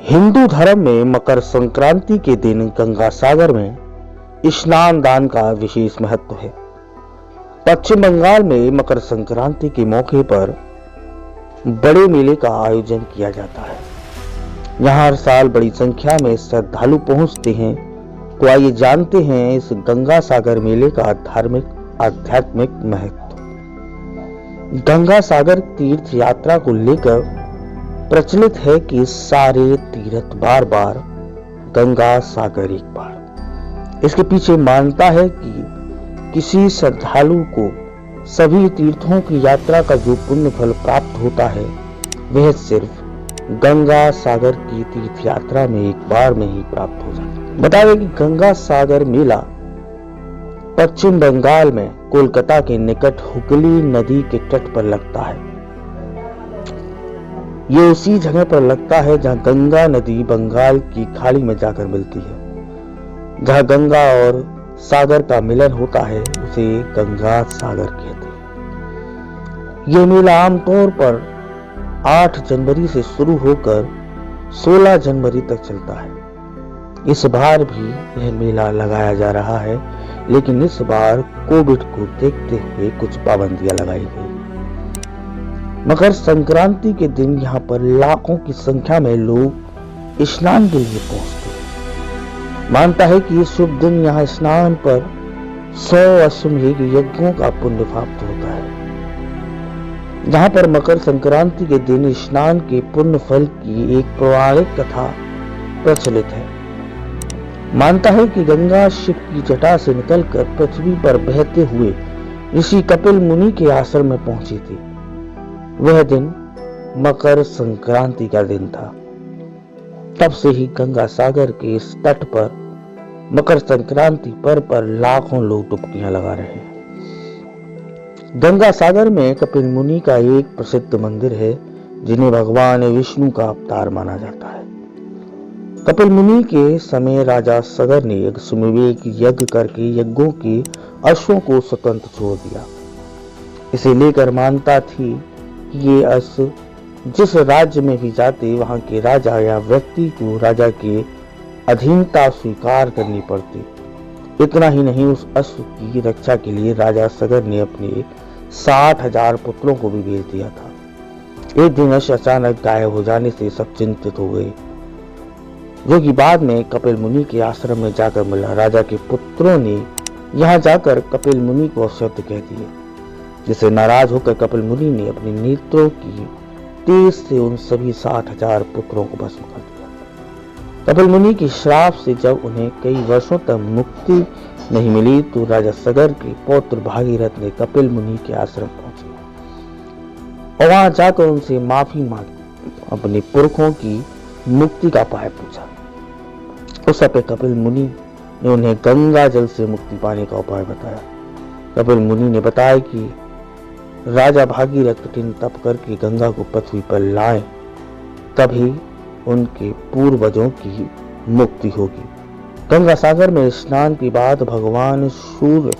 हिंदू धर्म में मकर संक्रांति के दिन गंगा सागर में स्नान दान का विशेष महत्व है। पश्चिम बंगाल में मकर संक्रांति के मौके पर बड़े मेले का आयोजन किया जाता है। यहाँ हर साल बड़ी संख्या में श्रद्धालु पहुंचते हैं। तो आइए जानते हैं इस गंगा सागर मेले का धार्मिक आध्यात्मिक महत्व। गंगा सागर तीर्थ यात्रा को लेकर प्रचलित है कि सारे तीर्थ बार बार, गंगा सागर एक बार। इसके पीछे मान्यता है कि किसी श्रद्धालु को सभी तीर्थों की यात्रा का जो पुण्य फल प्राप्त होता है वह सिर्फ गंगा सागर की तीर्थ यात्रा में एक बार में ही प्राप्त हो जाता है। बता दें कि गंगा सागर मेला पश्चिम बंगाल में कोलकाता के निकट हुगली नदी के तट पर लगता है। ये उसी जगह पर लगता है जहां गंगा नदी बंगाल की खाड़ी में जाकर मिलती है। जहां गंगा और सागर का मिलन होता है उसे गंगा सागर कहते हैं। यह मेला आमतौर पर 8 जनवरी से शुरू होकर 16 जनवरी तक चलता है। इस बार भी यह मेला लगाया जा रहा है, लेकिन इस बार कोविड को देखते हुए कुछ पाबंदियां लगाई गई। मकर संक्रांति के दिन यहाँ पर लाखों की संख्या में लोग स्नान के लिए पहुंचते हैं। मानता है कि इस शुभ दिन यहाँ स्नान पर 100 अश्वमेध यज्ञों का पुण्य प्राप्त होता है। जहाँ पर मकर संक्रांति के दिन स्नान के पुण्य फल की एक पौराणिक कथा प्रचलित है। मानता है कि गंगा शिव की जटा से निकलकर पृथ्वी पर बहते हुए ऋषि कपिल मुनि के आश्रम में पहुंची थी। वह दिन मकर संक्रांति का दिन था। तब से ही गंगा सागर के इस तट पर मकर संक्रांति पर्व पर लाखों लोग डुबकियां लगा रहे हैं। गंगा सागर में कपिल मुनि का एक प्रसिद्ध मंदिर है जिन्हें भगवान विष्णु का अवतार माना जाता है। कपिल मुनि के समय राजा सगर ने एक सुमेध यज्ञ करके यज्ञों के अश्वों को स्वतंत्र छोड़ दिया। इसे लेकर मान्यता थी ये अश्व जिस राज्य में भी जाते वहां के राजा या व्यक्ति को राजा के अधीनता स्वीकार करनी पड़ती। इतना ही नहीं, उस अश्व की रक्षा के लिए राजा सगर ने अपने 60,000 पुत्रों को भी भेज दिया था। एक दिन अश्व अचानक गायब हो जाने से सब चिंतित हो गए, जो कि बाद में कपिल मुनि के आश्रम में जाकर मिला। राजा के पुत्रों ने यहाँ जाकर कपिल मुनि को अपशब्द कह दिए, जिससे नाराज होकर कपिल मुनि ने अपने नेत्रों की तेज से उन सभी 60,000 पुत्रों को भस्म कर दिया। कपिल मुनि के श्राप से जब उन्हें कई वर्षों तक मुक्ति नहीं मिली तो राजा सगर के पौत्र भागीरथ ने कपिल मुनि के आश्रम पहुंचे और वहां जाकर उनसे माफी मांगी, अपने पुरखों की मुक्ति का उपाय पूछा। उस समय कपिल मुनि ने उन्हें गंगा जल से मुक्ति पाने का उपाय बताया। कपिल मुनि ने बताया कि राजा भागीरथ कठिन तप करके गंगा को पृथ्वी पर लाए, तभी उनके पूर्वजों की मुक्ति होगी। गंगा सागर में स्नान के बाद भगवान सूर्य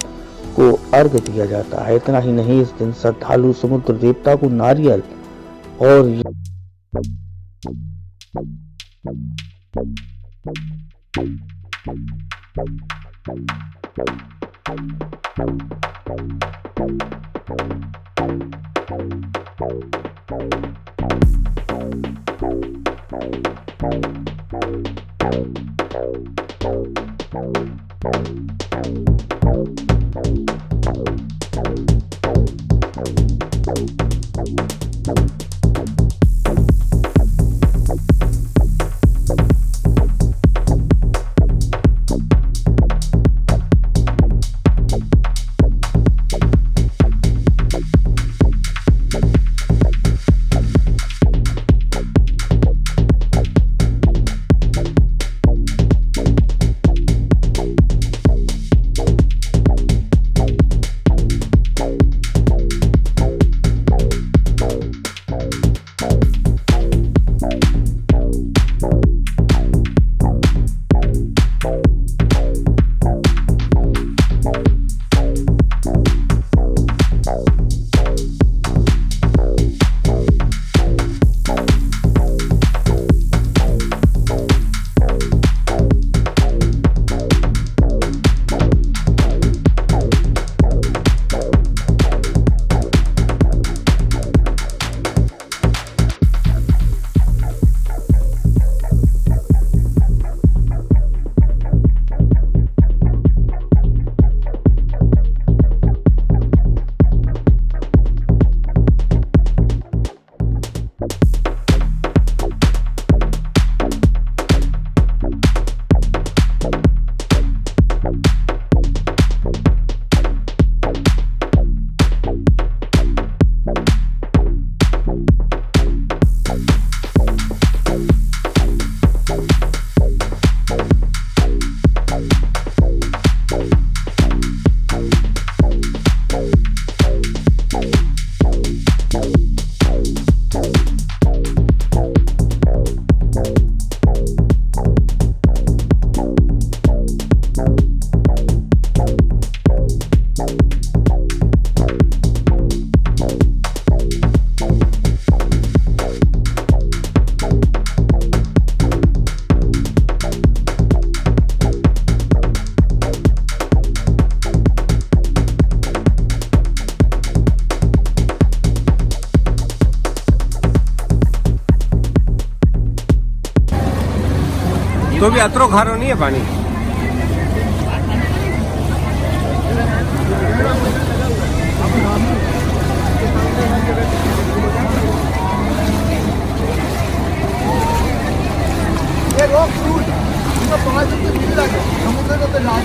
को अर्घ्य दिया जाता है। इतना ही नहीं, इस दिन श्रद्धालु समुद्र देवता को नारियल और तो भी अतरो खारो नहीं है पानी। ये रॉक फ्रूट, इनका 5 रुपये मिल रहा है समुद्र का तो लाज